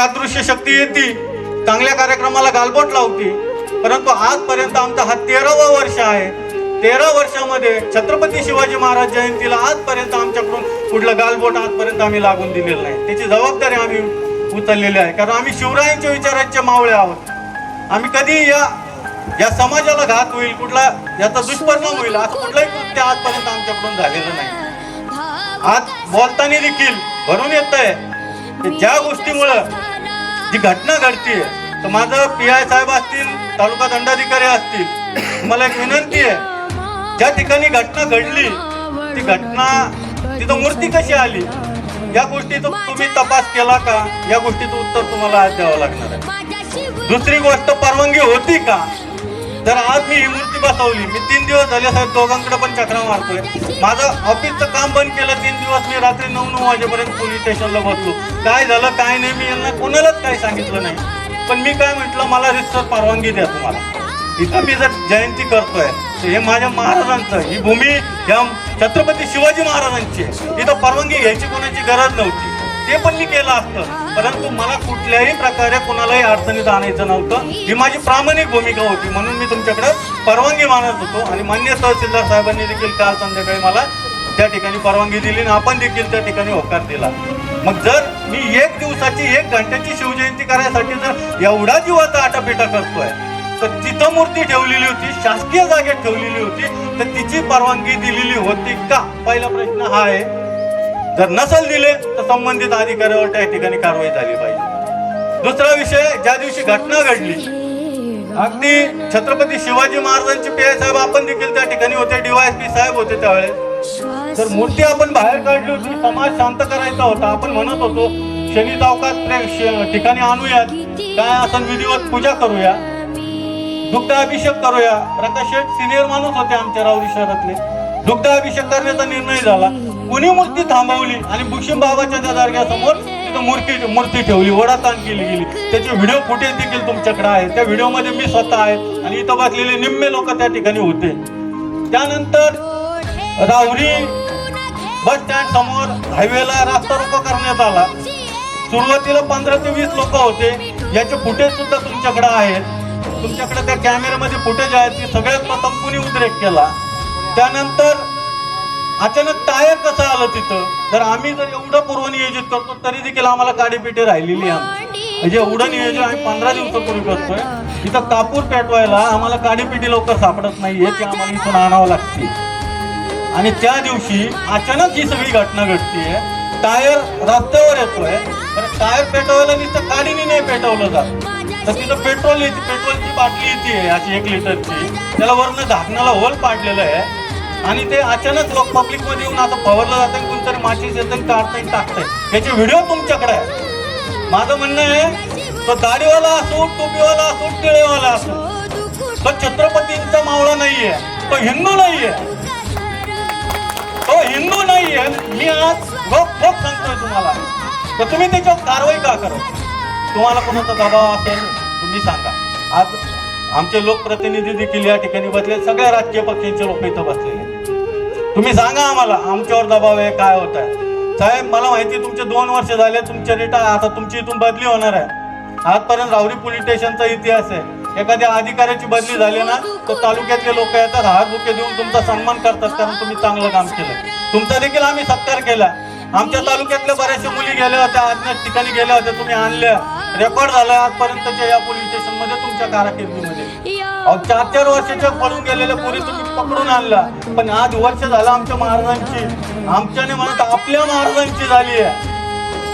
अदृश्य शक्ती येते, चांगल्या कार्यक्रमाला गालबोट लावते, परंतु आजपर्यंत आमचा हा 13वा वर्ष आहे. 13 वर्षामध्ये छत्रपती शिवाजी महाराज जयंतीला आजपर्यंत आमच्याकडून कुठलं गालबोट आजपर्यंत आम्ही लागून दिलेलं नाही. त्याची जबाबदारी आम्ही उचललेली आहे, कारण आम्ही शिवरायांच्या विचारांचे मावळे आहोत. आम्ही कधी या समाजाला घात होईल, कुठला याचा दुष्परिणाम होईल असं कुठलंही कृत्य आजपर्यंत आमच्याकडून झालेलं नाही. आज बोलताना देखील भरून येत आहे की ज्या गोष्टीमुळं जी घटना घडतीये, तर माझं PI साहेब असतील, तालुका दंडाधिकारी असतील, मला एक विनंती आहे, ज्या ठिकाणी घटना घडली ती घटना तिथं मूर्ती कशी आली या गोष्टीचा तुम्ही तपास केला का, या गोष्टीचं उत्तर तुम्हाला आज द्यावं लागणार आहे. दुसरी गोष्ट, परवानगी होती का? तर आज मी ही मूर्ती बसवली, मी 3 दिवस झाले साहेब दोघांकडे पण चक्रा मारतोय. माझं ऑफिसचं काम बंद केलं, 3 दिवस मी रात्री 9 वाजेपर्यंत पोलीस स्टेशनला बसलो. काय झालं काय नाही मी यांना कोणालाच काही सांगितलं नाही. पण मी काय म्हटलं, मला रितसर परवानगी द्या तुम्हाला. इथं मी जर जयंती करतोय हे माझ्या महाराजांचं, ही भूमी या छत्रपती शिवाजी महाराजांची आहे. इथं परवानगी घ्यायची कोणाची गरज नव्हती, ते पण मी केलं असतं, परंतु मला कुठल्याही प्रकारे कोणालाही अडचणीत आणायचं नव्हतं. ही माझी प्रामाणिक भूमिका होती, म्हणून मी तुमच्याकडे परवानगी मागत होतो. आणि मान्य तहसीलदार साहेबांनी देखील काल संध्याकाळी मला त्या ठिकाणी परवानगी दिली आणि आपण देखील त्या ठिकाणी होकार दिला. मग जर मी 1 दिवसाची 1 घंट्याची शिवजयंती करायसाठी जर एवढा जीवाचा आटापिटा करतोय, तर तिथं मूर्ती ठेवलेली होती, शासकीय जागेत ठेवलेली होती, तर तिची परवानगी दिलेली होती का? पहिला प्रश्न हा आहे. जर नसेल दिले तर संबंधित अधिकाऱ्यावर त्या ठिकाणी कारवाई झाली पाहिजे. दुसरा विषय, ज्या दिवशी घटना घडली, अगदी छत्रपती शिवाजी महाराजांचे PI साहेब आपण देखील त्या ठिकाणी होते, DYSP साहेब होते त्यावेळेस. तर मूर्ती आपण बाहेर काढली होती, समाज शांत करायचा होता. आपण म्हणत होतो शनी चौकात ठिकाणी आणूयात, काय असं विधिवत पूजा करूया, दुग्धाभिषेक करूया. प्रकाश शेठ सिनियर माणूस होते आमच्या राऊरी शहरातले, दुग्धाभिषेक करण्याचा निर्णय झाला. कुणी मूर्ती थांबवली आणि भुशिम बाबाच्या त्या दर्ग्यासमोर तिथं मूर्ती ठेवली, ओढाताण केली गेली. त्याचे व्हिडिओ फुटेज देखील तुमच्याकडे आहे. त्या व्हिडिओमध्ये मी स्वतः आहे आणि इथं बसलेले निम्मे लोक त्या ठिकाणी होते. त्यानंतर राहुरी बस स्टँड समोर हायवेला रास्ता रोको करण्यात आला. सुरुवातीला 15 ते 20 लोक होते. याचे फुटेज सुद्धा तुमच्याकडे आहेत. तुमच्याकडे त्या कॅमेऱ्यामध्ये फुटेज आहेत की सगळ्यात प्रथम कुणी उद्रेक केला. त्यानंतर अचानक टायर कसं आलं तिथं. तर आम्ही जर एवढं पूर्वनियोजित करतो तरी देखील आम्हाला काडीपिटी राहिलेली आहे. म्हणजे एवढं नियोजन आम्ही 15 दिवसापूर्वी करतोय. इथं कापूर पेटवायला आम्हाला काडीपिटी लवकर सापडत नाहीये, ते आम्हाला इथून आणावं लागते. आणि त्या दिवशी अचानक ही सगळी घटना घडतीये. टायर रस्त्यावर येतोय, तर टायर पेटवायला नुसतं काडीने नाही पेटवलं जात, तर तिथं पेट्रोल येते, पेट्रोलची बाटली येते अशी 1 लिटरची, त्याला वरनं झाकणाला होल पाडलेलं आहे. आणि ते अचानक लोक पब्लिक मध्ये येऊन आता फवारलं जातं, कोणतरी माचीस येतं, काढतंय, टाकतंय. याचे व्हिडिओ तुमच्याकडे आहे. माझं म्हणणं आहे, तो दाढीवाला असो, टोपीवाला असो, टिळेवाला असो, तो छत्रपतींचा मावळा नाहीये, तो हिंदू नाहीये, तो हिंदू नाहीये. मी आज रोख सांगतोय तुम्हाला, तर तुम्ही त्याच्यावर कारवाई का करत? तुम्हाला कोणाचा दबाव असेल तुम्ही सांगा. आज आमचे लोकप्रतिनिधी देखील या ठिकाणी बसले, सगळ्या राजकीय पक्षांचे लोक इथं बसलेले. तुम्ही सांगा आम्हाला आमच्यावर दबाव आहे, काय होत आहे. साहेब मला माहिती तुमचे 2 वर्ष झाले, तुमचे रिटायर, आता तुमची इथून बदली होणार आहे. आजपर्यंत राहुरी पोलीस स्टेशनचा इतिहास आहे. एखाद्या अधिकाऱ्याची बदली झाली ना, तर तालुक्यातले लोक येतात, हार बुके देऊन तुमचा सन्मान करतात, कारण तुम्ही चांगलं काम केलं. तुमचा देखील आम्ही सत्कार केला. आमच्या तालुक्यातल्या बऱ्याचशा मुली गेल्या होत्या, अज्ञात ठिकाणी गेल्या होत्या, तुम्ही आणल्या, रेकॉर्ड झालं आजपर्यंतच्या या पोलीस स्टेशन मध्ये तुमच्या कारकिर्दीमध्ये. 4-4 वर्षाच्या पळून गेलेल्या पोरी तुम्ही पकडून आणला. पण आज वर्ष झालं आमच्या महाराजांची, आमच्याने म्हणत आपल्या महाराजांची झाली आहे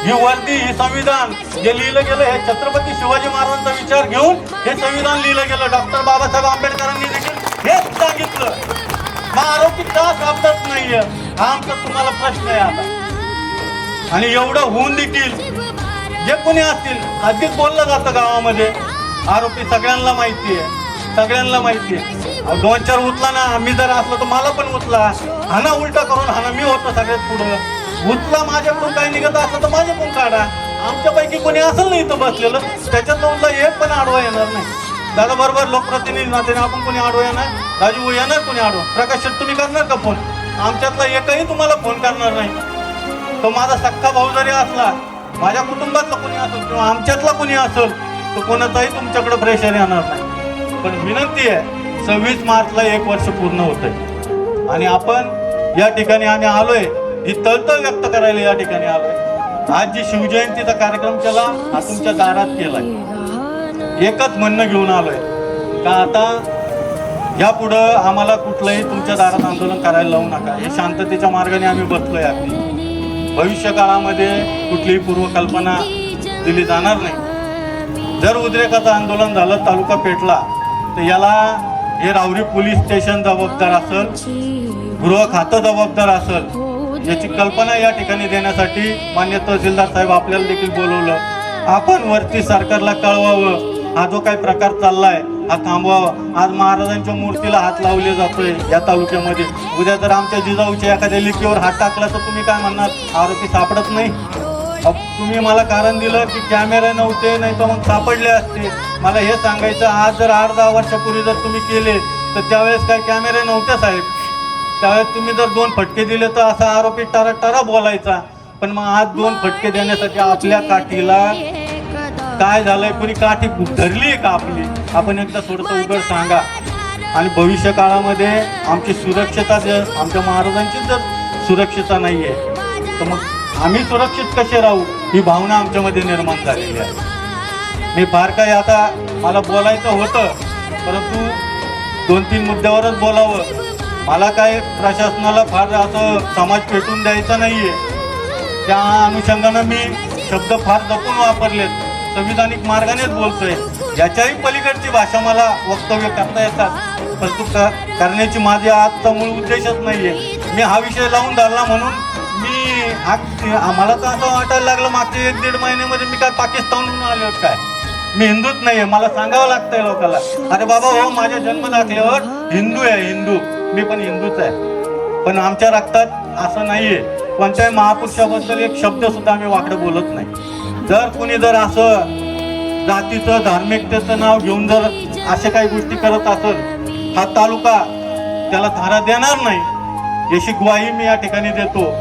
ही वर्दी, ही संविधान जे लिहिलं गेलं, हे छत्रपती शिवाजी महाराजांचा विचार घेऊन हे संविधान लिहिलं गेलं. डॉक्टर बाबासाहेब आंबेडकरांनी देखील हेच सांगितलं. मग आरोपी का सापडत नाहीये हा आमचा तुम्हाला प्रश्न आहे आता. आणि एवढं होऊन देखील जे कोणी असतील, आधीच बोललं जातं गावामध्ये, आरोपी सगळ्यांना माहिती आहे, सगळ्यांना माहिती आहे. 2-4 उचला ना, आम्ही जर असलो तर मला पण उचला, हाना उलटा करून हाना, मी होतो सगळ्यात पुढं. उचला, माझ्याकडून काही निघत असलं तर माझ्याकडून काढा. आमच्यापैकी कोणी असेल ना इथं बसलेलं, त्याच्यात एक पण आडवा येणार नाही. दादा बरोबर लोकप्रतिनिधी नात्याने आपण कोणी आडवा येणार, राजू येणार कोणी आडवा, प्रकाश शेठ तुम्ही करणार का फोन? आमच्यातला एकही तुम्हाला फोन करणार नाही. तो माझा सख्खा भाऊ जरी असला माझ्या कुटुंबातलं कोणी असेल किंवा आमच्यातला कोणी असेल तर कोणाचाही तुमच्याकडे प्रेशर येणार नाही. पण विनंती आहे, 26 मार्चला 1 वर्ष पूर्ण होतंय आणि आपण या ठिकाणी आम्ही आलोय, ही तळतळ व्यक्त करायला या ठिकाणी आलोय. आज जी शिवजयंतीचा कार्यक्रम केला हा तुमच्या दारात केलाय. एकच म्हणणं घेऊन आलोय का आता यापुढं आम्हाला कुठलंही तुमच्या दारात आंदोलन करायला लावू नका. हे शांततेच्या मार्गाने आम्ही बसलोय. आपली भविष्य काळामध्ये कुठलीही पूर्वकल्पना दिली जाणार नाही. जर उद्रेकाचं आंदोलन झालं, तालुका पेटला, तर याला हे राहुरी पोलीस स्टेशन जबाबदार असेल, गृह खातं जबाबदार असेल. याची कल्पना या ठिकाणी देण्यासाठी मान्य तहसीलदार साहेब आपल्याला देखील बोलवलं. आपण वरती सरकारला कळवावं, हा जो काही प्रकार चाललाय हा थांबवावा. आज महाराजांच्या मूर्तीला हात लावले जातोय या तालुक्यामध्ये. उद्या जर आमच्या जिजाऊच्या एखाद्या लिखीवर हात टाकला तर तुम्ही काय म्हणणार, आरोपी सापडत नाही. तुम्ही मला कारण दिलं की कॅमेरे नव्हते, नाही तर मग सापडले असते. मला हे सांगायचं, आज जर 8-10 वर्षापूर्वी जर तुम्ही केले तर त्यावेळेस काय कॅमेरे नव्हते साहेब. त्यावेळेस तुम्ही जर 2 फटके दिले तर असा आरोपी टारा बोलायचा. पण मग आज 2 फटके देण्यासाठी आपल्या काठीला काय झालंय, कुणी काठी धरली आहे का आपली? आपण एकदा थोडंसं उघड सांगा. आणि भविष्य काळामध्ये आमची सुरक्षता जर आमच्या महाराजांची जर सुरक्षता नाही आहे तर मग आम्ही सुरक्षित कसे राहू, ही भावना आमच्यामध्ये निर्माण झालेली आहे. मी फार काही आता मला बोलायचं होतं, परंतु 2-3 मुद्द्यावरच बोलावं. मला काय प्रशासनाला फार असं समाज पेटून द्यायचा नाहीये. त्या अनुषंगानं मी शब्द फार जपून वापरलेत, संविधानिक मार्गानेच बोलतोय. याच्याही पलीकडची भाषा मला वक्तव्य करता येतात, परंतु करण्याची माझी आजचा मूळ उद्देशच नाहीये. मी हा विषय लावून धरला म्हणून मला तर असं वाटायला लागलं मागच्या 1-1.5 महिन्यामध्ये मी काय पाकिस्तानहून आलो काय. मी हिंदूच नाहीये. मला सांगावं लागतंय लोकांना, अरे बाबा हो, माझ्या जन्मदाखल्यावर हिंदू आहे, हिंदू. मी पण हिंदूच आहे, पण आमच्या रक्तात असं नाहीये. कोणत्याही महापुरुषाबद्दल एक शब्द सुद्धा आम्ही वाकडं बोलत नाही. जर कुणी जर असं जातीचं धार्मिकतेचं नाव घेऊन जर अशा काही गोष्टी करत असेल, हा तालुका त्याला थारा देणार नाही, याची ग्वाही मी या ठिकाणी देतो.